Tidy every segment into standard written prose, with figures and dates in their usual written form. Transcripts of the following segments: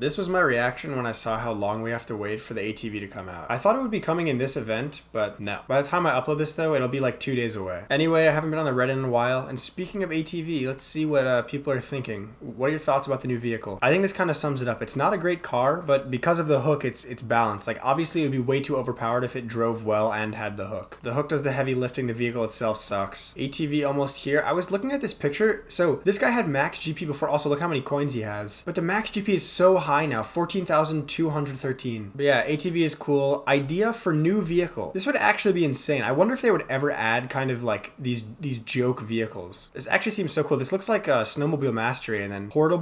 This was my reaction when I saw how long we have to wait for the ATV to come out. I thought it would be coming in this event, but no. By the time I upload this though, it'll be like 2 days away. Anyway, I haven't been on the Reddit in a while, and speaking of ATV, let's see what people are thinking. What are your thoughts about the new vehicle? I think this kind of sums it up. It's not a great car, but because of the hook, it's balanced. Like obviously it would be way too overpowered if it drove well and had the hook. The hook does the heavy lifting, the vehicle itself sucks. ATV almost here. I was looking at this picture, so this guy had max GP before, also look how many coins he has. But the max GP is so high now, 14,213. But yeah, ATV is cool. Idea for new vehicle. This would actually be insane. I wonder if they would ever add kind of like these joke vehicles. This actually seems so cool. This looks like a snowmobile mastery and then porta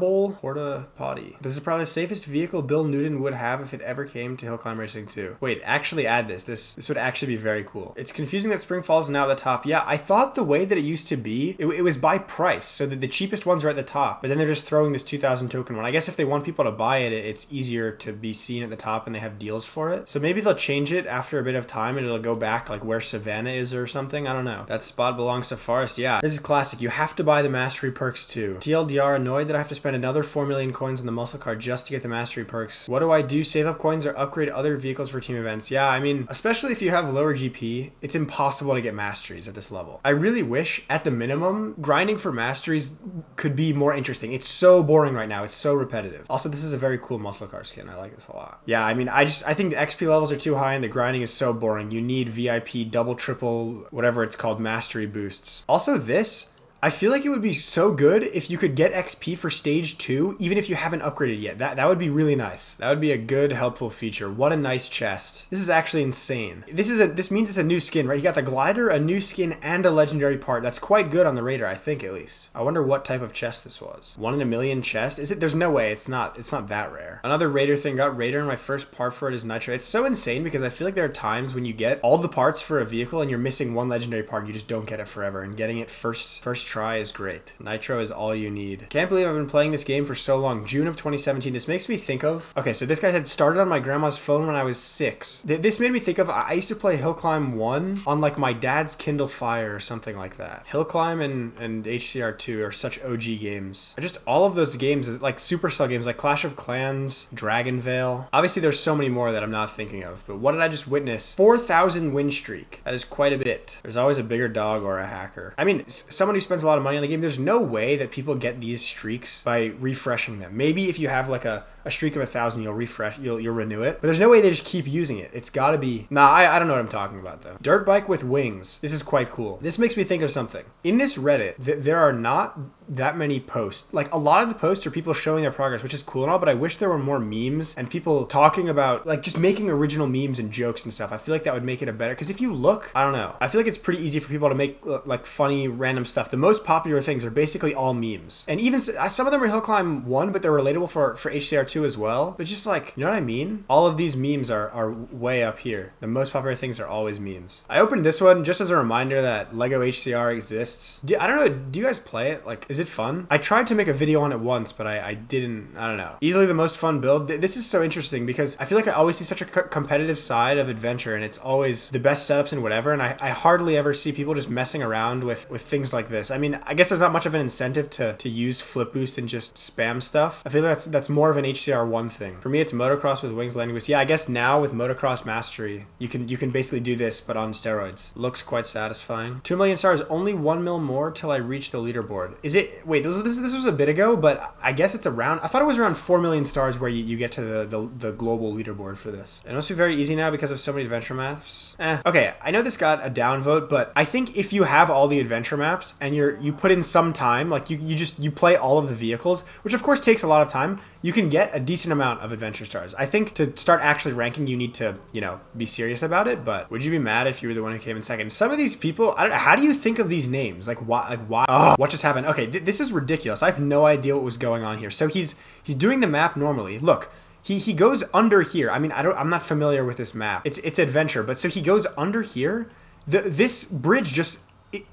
potty. This is probably the safest vehicle Bill Newton would have if it ever came to Hill Climb Racing 2. Wait, actually add this. This would actually be very cool. It's confusing that Spring Falls is now at the top. Yeah, I thought the way that it used to be, it was by price, so that the cheapest ones are at the top, but then they're just throwing this 2,000 token one. I guess if they want people to buy it, it's easier to be seen at the top and they have deals for it. So maybe they'll change it after a bit of time and it'll go back like where Savannah is or something. I don't know. That spot belongs to Forest. Yeah, this is classic. You have to buy the mastery perks too. TLDR, annoyed that I have to spend another 4 million coins on the muscle car just to get the mastery perks. What do I do? Save up coins or upgrade other vehicles for team events? Yeah, I mean, especially if you have lower GP, it's impossible to get masteries at this level. I really wish at the minimum grinding for masteries could be more interesting. It's so boring right now. It's so repetitive. Also, this is a very cool muscle car skin. I like this a lot. Yeah, I mean, I think the XP levels are too high and the grinding is so boring. You need VIP, double, triple, whatever it's called, mastery boosts. Also this, I feel like it would be so good if you could get XP for stage 2, even if you haven't upgraded yet. That would be really nice. That would be a good, helpful feature. What a nice chest. This is actually insane. This means it's a new skin, right? You got the glider, a new skin, and a legendary part. That's quite good on the Raider, I think, at least. I wonder what type of chest this was. 1 in a million chest? Is it? There's no way. It's not that rare. Another Raider thing. Got Raider, and my first part for it is Nitro. It's so insane because I feel like there are times when you get all the parts for a vehicle and you're missing one legendary part and you just don't get it forever, and getting it first try is great. Nitro is all you need. Can't believe I've been playing this game for so long. June of 2017. This makes me think of... Okay, so this guy had started on my grandma's phone when I was 6. This made me think of... I used to play Hill Climb 1 on like my dad's Kindle Fire or something like that. Hill Climb and HCR2 are such OG games. Just all of those games, like Supercell games, like Clash of Clans, Dragon Veil. Obviously, there's so many more that I'm not thinking of, but what did I just witness? 4,000 win streak. That is quite a bit. There's always a bigger dog or a hacker. I mean, someone who spends a lot of money on the game, there's no way that people get these streaks by refreshing them. Maybe if you have like a streak of 1,000, you'll refresh, you'll renew it. But there's no way they just keep using it. It's gotta be... Nah, I don't know what I'm talking about though. Dirt bike with wings. This is quite cool. This makes me think of something. In this Reddit, there are not that many posts. Like a lot of the posts are people showing their progress, which is cool and all, but I wish there were more memes and people talking about like just making original memes and jokes and stuff. I feel like that would make it a better, because if you look, I don't know, I feel like it's pretty easy for people to make like funny random stuff. The most popular things are basically all memes, and even some of them are Hill Climb 1, but they're relatable for HCR2 as well. But just like, you know what I mean? All of these memes are way up here. The most popular things are always memes. I opened this one just as a reminder that Lego HCR exists. I don't know, do you guys play it? Like, is it fun? I tried to make a video on it once, but I didn't, I don't know. Easily the most fun build. This is so interesting because I feel like I always see such a competitive side of adventure, and it's always the best setups and whatever, and I hardly ever see people just messing around with things like this. I mean, I guess there's not much of an incentive to use flip boost and just spam stuff. I feel like that's more of an HCR1 thing. For me, it's motocross with wings landing boost. Yeah, I guess now with motocross mastery, you can basically do this, but on steroids. Looks quite satisfying. 2 million stars, only 1 mil more till I reach the leaderboard. Is it, wait, this was a bit ago, but I guess it's around, I thought it was around 4 million stars where you get to the global leaderboard for this. It must be very easy now because of so many adventure maps. Okay, I know this got a downvote, but I think if you have all the adventure maps and you put in some time, like you play all of the vehicles, which of course takes a lot of time, you can get a decent amount of adventure stars. I think to start actually ranking, you need to, you know, be serious about it, but would you be mad if you were the one who came in second? Some of these people, I don't know, how do you think of these names? Like why, oh, what just happened? Okay, this is ridiculous. I have no idea what was going on here. So he's doing the map normally. Look, he goes under here. I mean, I'm not familiar with this map. It's adventure, but so he goes under here. This bridge just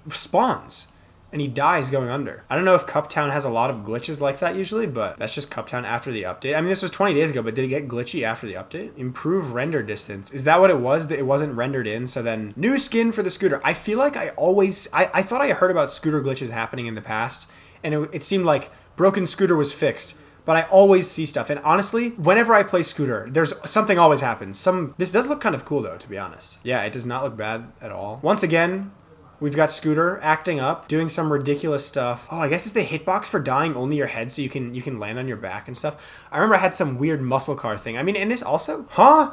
spawns. And he dies going under. I don't know if Cuptown has a lot of glitches like that usually, but that's just Cuptown after the update. I mean, this was 20 days ago, but did it get glitchy after the update? Improve render distance. Is that what it was? That it wasn't rendered in, so then new skin for the scooter. I feel like I thought I heard about scooter glitches happening in the past, and it seemed like broken scooter was fixed. but I always see stuff. And honestly, whenever I play Scooter, there's something always happens. This does look kind of cool though, to be honest. Yeah, it does not look bad at all. Once again, we've got Scooter acting up, doing some ridiculous stuff. Oh, I guess it's the hitbox for dying only your head, so you can land on your back and stuff. I remember I had some weird muscle car thing. I mean, in this also, huh?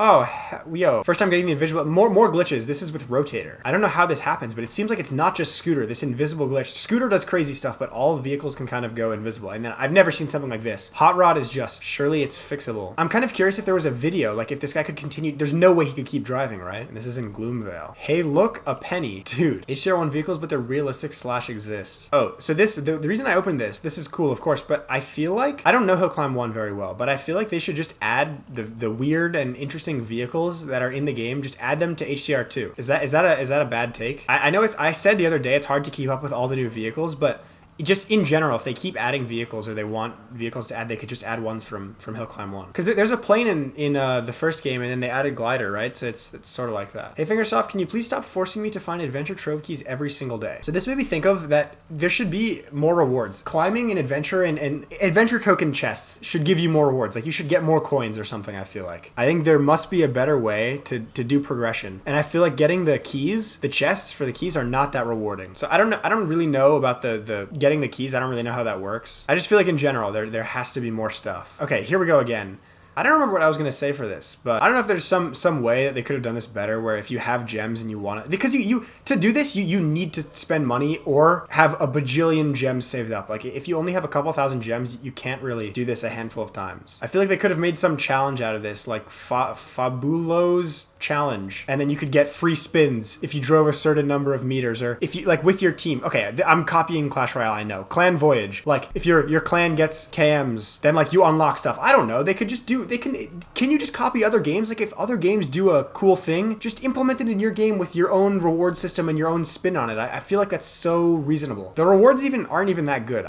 Oh, yo. First time getting the invisible, more glitches. This is with Rotator. I don't know how this happens, but it seems like it's not just Scooter, this invisible glitch. Scooter does crazy stuff, but all vehicles can kind of go invisible. And then I've never seen something like this. Hot Rod is just, surely it's fixable. I'm kind of curious if there was a video, like if this guy could continue, there's no way he could keep driving, right? And this is in Gloomvale. Hey, look, a penny. Dude, HCR1 vehicles, but they're realistic / exist. Oh, so the reason I opened this is cool, of course, but I feel like, I don't know Hill Climb 1 very well, but I feel like they should just add the weird and interesting vehicles that are in the game, just add them to HCR2. Is that a bad take? I know I said the other day it's hard to keep up with all the new vehicles, but just in general, if they keep adding vehicles or they want vehicles to add, they could just add ones from Hill Climb 1. Because there's a plane in the first game, and then they added glider, right? So it's sort of like that. Hey, Fingersoft, can you please stop forcing me to find adventure trove keys every single day? So this made me think of that there should be more rewards. Climbing and adventure and adventure token chests should give you more rewards. Like you should get more coins or something, I feel like. I think there must be a better way to do progression. And I feel like getting the keys, the chests for the keys are not that rewarding. So I don't really know about the getting the keys. I don't really know how that works. I just feel like in general there has to be more stuff. Okay, here we go again. I don't remember what I was going to say for this, but I don't know if there's some way that they could have done this better, where if you have gems and you want to, because you to do this, you need to spend money or have a bajillion gems saved up. Like if you only have a couple thousand gems, you can't really do this a handful of times. I feel like they could have made some challenge out of this, like Fabulo's challenge, and then you could get free spins if you drove a certain number of meters, or if you like with your team. Okay, I'm copying Clash Royale, I know. Clan Voyage, like if your clan gets KMs, then like you unlock stuff. I don't know, they could just do, can you just copy other games? Like if other games do a cool thing, just implement it in your game with your own reward system and your own spin on it. I feel like that's so reasonable. The rewards aren't even that good.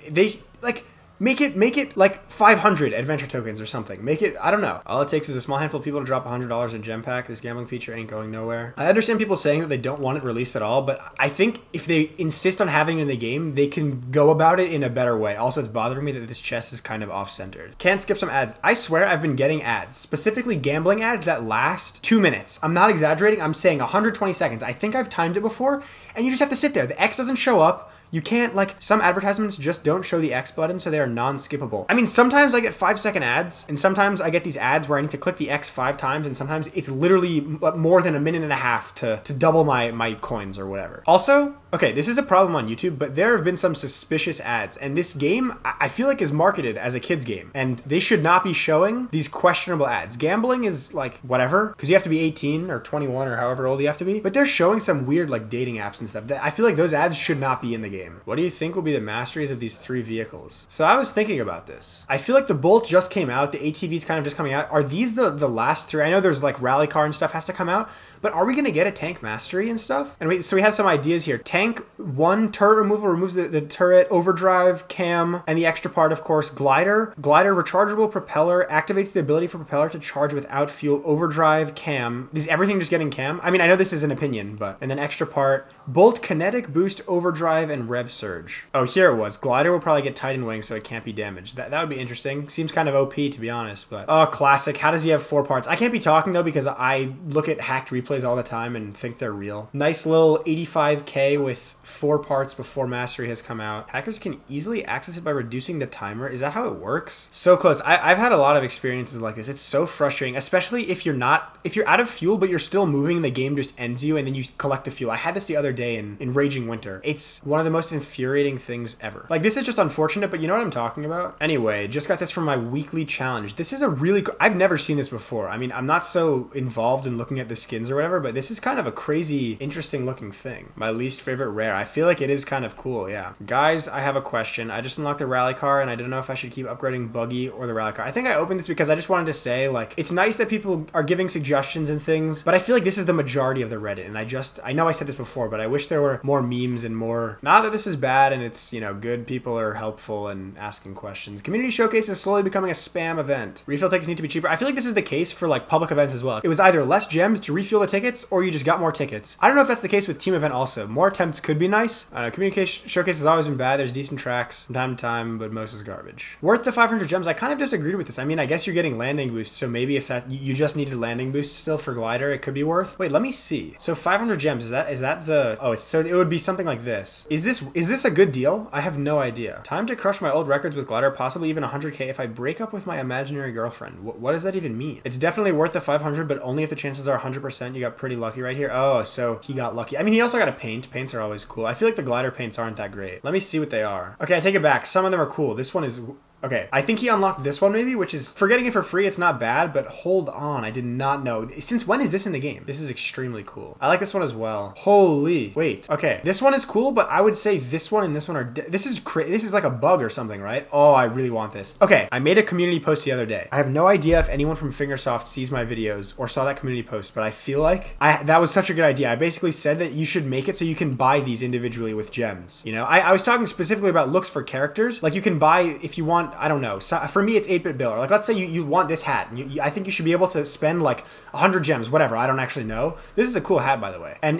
They like make it like 500 adventure tokens or something. Make it, I don't know. All it takes is a small handful of people to drop $100 in gem pack. This gambling feature ain't going nowhere. I understand people saying that they don't want it released at all, but I think if they insist on having it in the game, they can go about it in a better way. Also, it's bothering me that this chest is kind of off-centered. Can't skip some ads. I swear I've been getting ads, specifically gambling ads that last 2 minutes. I'm not exaggerating. I'm saying 120 seconds. I think I've timed it before, and you just have to sit there. The X doesn't show up. You can't, like, some advertisements just don't show the X button, so they are non-skippable. I mean, sometimes I get 5-second ads, and sometimes I get these ads where I need to click the X 5 times, and sometimes it's literally more than a minute and a half to double my coins or whatever. Also, okay, this is a problem on YouTube, but there have been some suspicious ads, and this game, I feel like, is marketed as a kid's game, and they should not be showing these questionable ads. Gambling is, like, whatever, because you have to be 18 or 21 or however old you have to be, but they're showing some weird, like, dating apps and stuff. I feel like those ads should not be in the game. What do you think will be the masteries of these 3 vehicles? So I was thinking about this. I feel like the Bolt just came out. The ATV's kind of just coming out. Are these the last 3? I know there's like rally car and stuff has to come out, but are we going to get a tank mastery and stuff? And so we have some ideas here. Tank 1, turret removal, removes the turret, overdrive, cam, and the extra part, of course, glider. Glider, rechargeable propeller, activates the ability for propeller to charge without fuel, overdrive, cam. Is everything just getting cam? I mean, I know this is an opinion, but, and then extra part, Bolt, kinetic boost, overdrive, and rev surge. Oh, here it was. Glider will probably get Titan wings, so it can't be damaged. That would be interesting. Seems kind of OP, to be honest, but... Oh, classic. How does he have 4 parts? I can't be talking, though, because I look at hacked replays all the time and think they're real. Nice little 85K with 4 parts before Mastery has come out. Hackers can easily access it by reducing the timer. Is that how it works? So close. I've had a lot of experiences like this. It's so frustrating, especially if you're out of fuel, but you're still moving and the game just ends you and then you collect the fuel. I had this the other day in Raging Winter. It's one of the most infuriating things ever. Like, this is just unfortunate, but you know what I'm talking about? Anyway, just got this from my weekly challenge. This is a really I've never seen this before. I mean, I'm not so involved in looking at the skins or whatever, but this is kind of a crazy, interesting looking thing. My least favorite rare. I feel like it is kind of cool, yeah. Guys, I have a question. I just unlocked the rally car, and I didn't know if I should keep upgrading Buggy or the rally car. I think I opened this because I just wanted to say, like, it's nice that people are giving suggestions and things, but I feel like this is the majority of the Reddit, and I know I said this before, but I wish there were more memes and more, not that this is bad and it's, you know, good people are helpful and asking questions. Community showcase is slowly becoming a spam event. Refill tickets need to be cheaper. I feel like this is the case for like public events as well. It was either less gems to refuel the tickets or you just got more tickets. I don't know if that's the case with team event also. More attempts could be nice. Communication showcase has always been bad. There's decent tracks from time to time, but most is garbage. Worth the 500 gems. I kind of disagreed with this. I mean, I guess you're getting landing boosts, so maybe if that you just needed landing boosts still for glider, it could be worth. Wait, let me see. So 500 gems, is that the, oh, it's, so it would be something like this. Is this a good deal? I have no idea. Time to crush my old records with glider, possibly even 100k if I break up with my imaginary girlfriend. What does that even mean? It's definitely worth the 500, but only if the chances are 100%. You got pretty lucky right here. Oh, so he got lucky. I mean, he also got a paint. Paints are always cool. I feel like the glider paints aren't that great. Let me see what they are. Okay, I take it back. Some of them are cool. This one is... Okay, I think he unlocked this one maybe, which is, for getting it for free, it's not bad, but hold on, I did not know. Since when is this in the game? This is extremely cool. I like this one as well. Holy, wait, okay. This one is cool, but I would say this one and this one are, this is like a bug or something, right? Oh, I really want this. Okay, I made a community post the other day. I have no idea if anyone from Fingersoft sees my videos or saw that community post, but I feel like that was such a good idea. I basically said that you should make it so you can buy these individually with gems. You know, I was talking specifically about looks for characters. Like you can buy, if you want, I don't know. So for me, it's 8-bit bill. Or like, let's say you want this hat. And I think you should be able to spend like 100 gems, whatever. I don't actually know. This is a cool hat, by the way. And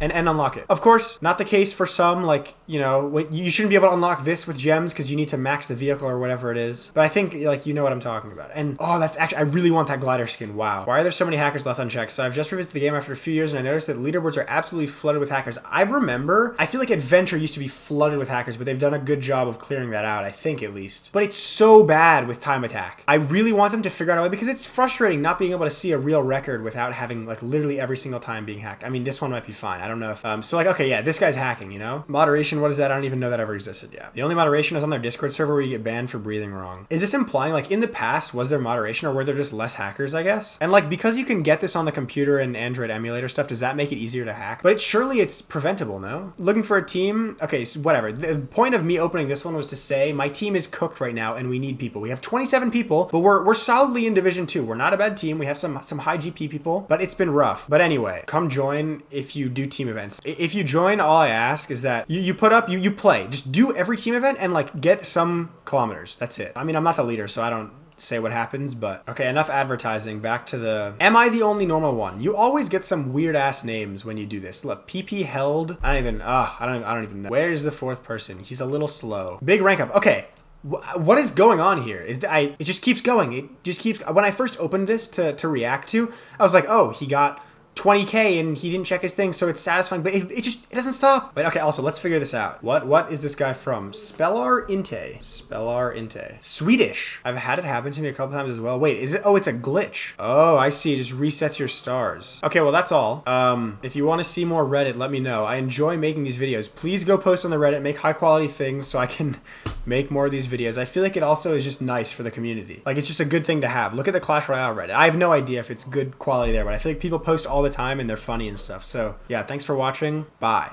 unlock it. Of course, not the case for some, like, you know, you shouldn't be able to unlock this with gems because you need to max the vehicle or whatever it is. But I think, like, you know what I'm talking about. And, oh, that's actually, I really want that glider skin. Wow. Why are there so many hackers left unchecked? So I've just revisited the game after a few years and I noticed that leaderboards are absolutely flooded with hackers. I feel like Adventure used to be flooded with hackers, but they've done a good job of clearing that out, I think at least. But it's so bad with time attack. I really want them to figure out a way because it's frustrating not being able to see a real record without having, like, literally every single time being hacked. I mean, this one might be fine. I don't know if, so like, okay, yeah, this guy's hacking, you know? Moderation, what is that? I don't even know that ever existed yet. The only moderation is on their Discord server where you get banned for breathing wrong. Is this implying, like, in the past, was there moderation or were there just less hackers, I guess? And, like, because you can get this on the computer and Android emulator stuff, does that make it easier to hack? But surely it's preventable, no? Looking for a team? Okay, so whatever. The point of me opening this one was to say, my team is cooked right now and we need people. We have 27 people, but we're solidly in Division 2. We're not a bad team. We have some high GP people, but it's been rough. But anyway, come join if you do team events. If you join, all I ask is that you put up, you play. Just do every team event and like get some kilometers. That's it. I mean, I'm not the leader, so I don't say what happens, but okay, enough advertising. Back to the, am I the only normal one? You always get some weird ass names when you do this. Look, PP held. I don't even know. Where's the fourth person? He's a little slow. Big rank up. Okay. What is going on here? It just keeps going. It just keeps, when I first opened this to react to, I was like, oh, he got 20k and he didn't check his thing, so it's satisfying, but it doesn't stop. But okay, also let's figure this out. What is this guy from? Spellar Inte. Swedish. I've had it happen to me a couple times as well. Wait, is it? Oh, it's a glitch. Oh, I see. It just resets your stars. Okay, well that's all. If you want to see more Reddit, let me know. I enjoy making these videos. Please go post on the Reddit, make high quality things so I can make more of these videos. I feel like it also is just nice for the community. Like, it's just a good thing to have. Look at the Clash Royale Reddit. I have no idea if it's good quality there, but I feel like people post all the time and they're funny and stuff. So yeah, thanks for watching. Bye.